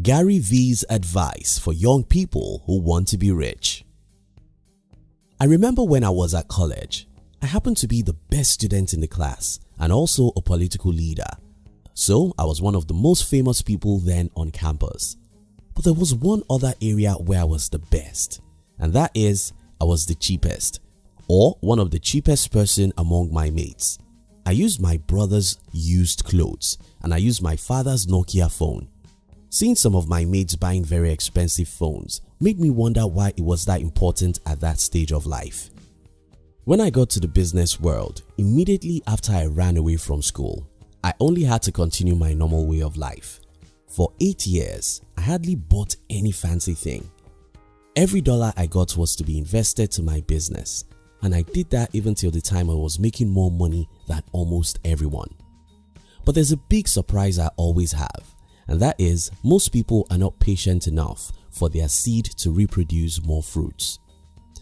Gary V's advice for young people who want to be rich. I remember when I was at college, I happened to be the best student in the class and also a political leader. So I was one of the most famous people then on campus. But there was one other area where I was the best, and that is I was the cheapest, or one of the cheapest person among my mates. I used my brother's used clothes and I used my father's Nokia phone. Seeing some of my mates buying very expensive phones made me wonder why it was that important at that stage of life. When I got to the business world, immediately after I ran away from school, I only had to continue my normal way of life. For 8 years, I hardly bought any fancy thing. Every dollar I got was to be invested to my business, and I did that even till the time I was making more money than almost everyone. But there's a big surprise I always have, and that is most people are not patient enough for their seed to reproduce more fruits.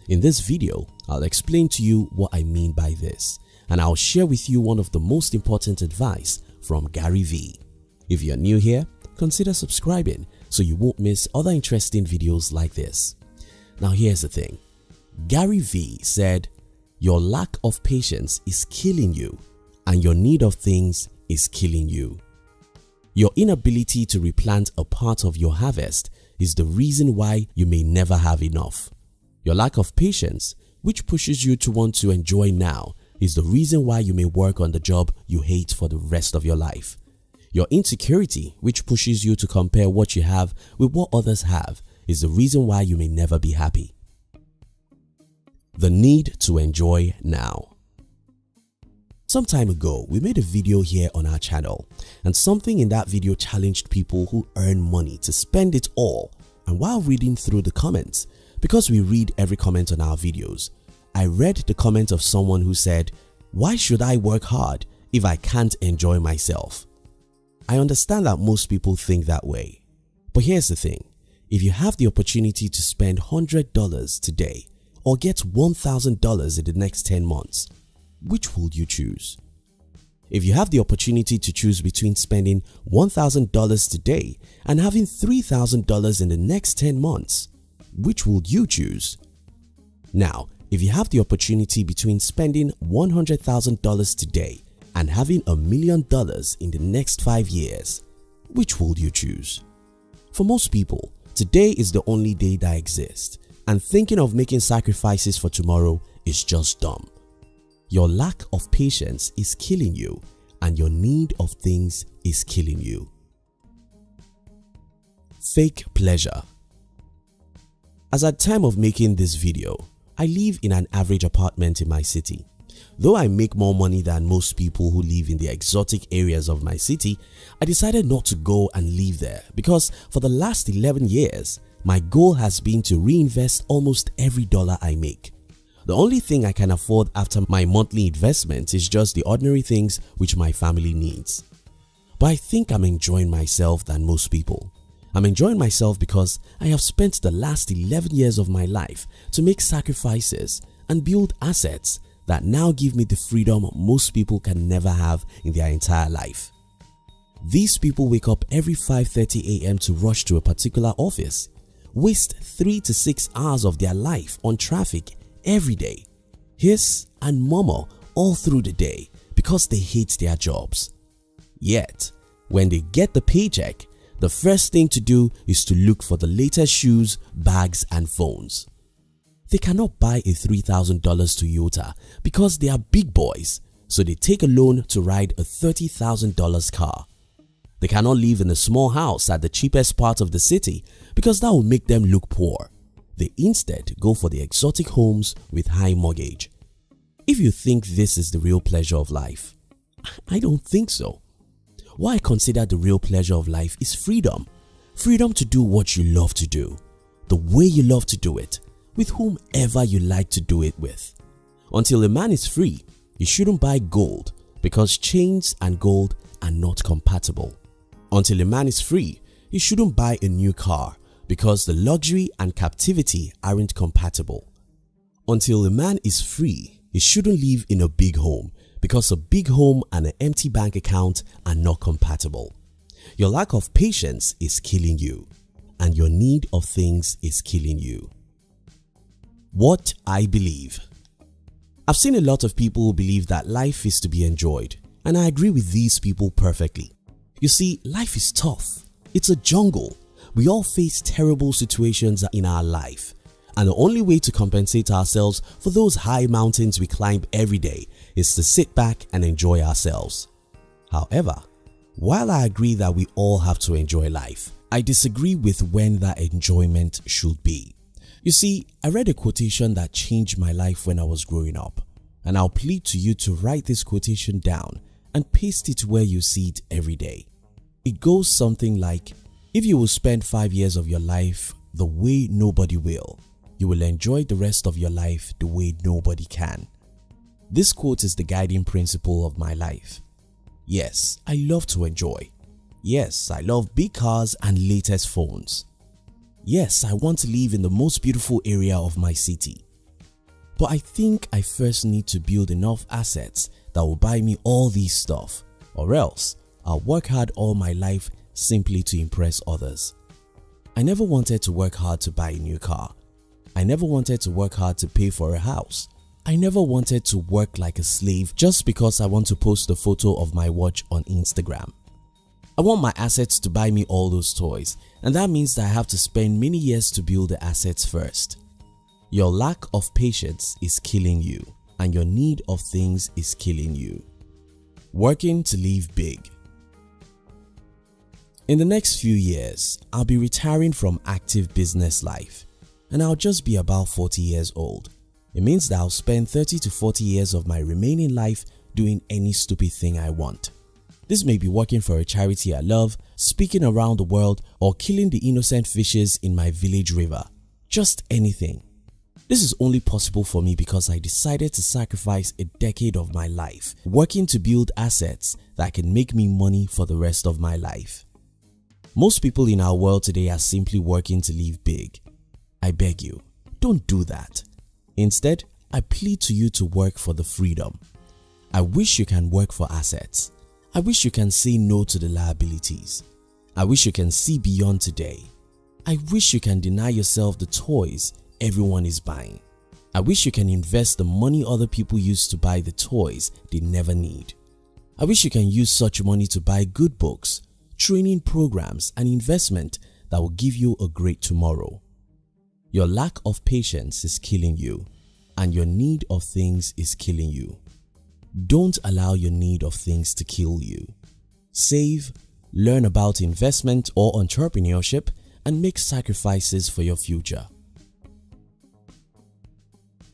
In this video, I'll explain to you what I mean by this, and I'll share with you one of the most important advice from Gary V. If you're new here, consider subscribing so you won't miss other interesting videos like this. Now here's the thing. Gary V said, your lack of patience is killing you and your need of things is killing you. Your inability to replant a part of your harvest is the reason why you may never have enough. Your lack of patience, which pushes you to want to enjoy now, is the reason why you may work on the job you hate for the rest of your life. Your insecurity, which pushes you to compare what you have with what others have, is the reason why you may never be happy. The need to enjoy now. Some time ago, we made a video here on our channel, and something in that video challenged people who earn money to spend it all. And while reading through the comments, because we read every comment on our videos, I read the comment of someone who said, "Why should I work hard if I can't enjoy myself?" I understand that most people think that way, but here's the thing. If you have the opportunity to spend $100 today or get $1,000 in the next 10 months, which will you choose? If you have the opportunity to choose between spending $1,000 today and having $3,000 in the next 10 months, which would you choose? Now, if you have the opportunity between spending $100,000 today and having $1 million in the next 5 years, which would you choose? For most people, today is the only day that exists, and thinking of making sacrifices for tomorrow is just dumb. Your lack of patience is killing you, and your need of things is killing you. Fake pleasure. As at time of making this video, I live in an average apartment in my city. Though I make more money than most people who live in the exotic areas of my city, I decided not to go and live there because for the last 11 years, my goal has been to reinvest almost every dollar I make. The only thing I can afford after my monthly investment is just the ordinary things which my family needs. But I think I'm enjoying myself than most people. I'm enjoying myself because I have spent the last 11 years of my life to make sacrifices and build assets that now give me the freedom most people can never have in their entire life. These people wake up every 5:30 a.m. to rush to a particular office, waste 3 to 6 hours of their life on traffic every day, hiss and murmur all through the day because they hate their jobs. Yet, when they get the paycheck, the first thing to do is to look for the latest shoes, bags and phones. They cannot buy a $3,000 Toyota because they are big boys, so they take a loan to ride a $30,000 car. They cannot live in a small house at the cheapest part of the city because that will make them look poor. They instead go for the exotic homes with high mortgage. If you think this is the real pleasure of life, I don't think so. What I consider the real pleasure of life is freedom. Freedom to do what you love to do, the way you love to do it, with whomever you like to do it with. Until a man is free, he shouldn't buy gold because chains and gold are not compatible. Until a man is free, he shouldn't buy a new car because the luxury and captivity aren't compatible. Until a man is free, he shouldn't live in a big home because a big home and an empty bank account are not compatible. Your lack of patience is killing you, and your need of things is killing you. What I believe. I've seen a lot of people who believe that life is to be enjoyed, and I agree with these people perfectly. You see, life is tough. It's a jungle. We all face terrible situations in our life, and the only way to compensate ourselves for those high mountains we climb every day is to sit back and enjoy ourselves. However, while I agree that we all have to enjoy life, I disagree with when that enjoyment should be. You see, I read a quotation that changed my life when I was growing up, and I'll plead to you to write this quotation down and paste it where you see it every day. It goes something like, if you will spend 5 years of your life the way nobody will, you will enjoy the rest of your life the way nobody can. This quote is the guiding principle of my life. Yes, I love to enjoy. Yes, I love big cars and latest phones. Yes, I want to live in the most beautiful area of my city. But I think I first need to build enough assets that will buy me all these stuff, or else I'll work hard all my life simply to impress others. I never wanted to work hard to buy a new car. I never wanted to work hard to pay for a house. I never wanted to work like a slave just because I want to post a photo of my watch on Instagram. I want my assets to buy me all those toys, and that means that I have to spend many years to build the assets first. Your lack of patience is killing you, and your need of things is killing you. Working to live big. In the next few years, I'll be retiring from active business life, and I'll just be about 40 years old. It means that I'll spend 30 to 40 years of my remaining life doing any stupid thing I want. This may be working for a charity I love, speaking around the world, or killing the innocent fishes in my village river. Just anything. This is only possible for me because I decided to sacrifice a decade of my life working to build assets that can make me money for the rest of my life. Most people in our world today are simply working to live big. I beg you, don't do that. Instead, I plead to you to work for the freedom. I wish you can work for assets. I wish you can say no to the liabilities. I wish you can see beyond today. I wish you can deny yourself the toys everyone is buying. I wish you can invest the money other people use to buy the toys they never need. I wish you can use such money to buy good books, training programs, and investment that will give you a great tomorrow. Your lack of patience is killing you, and your need of things is killing you. Don't allow your need of things to kill you. Save, learn about investment or entrepreneurship, and make sacrifices for your future.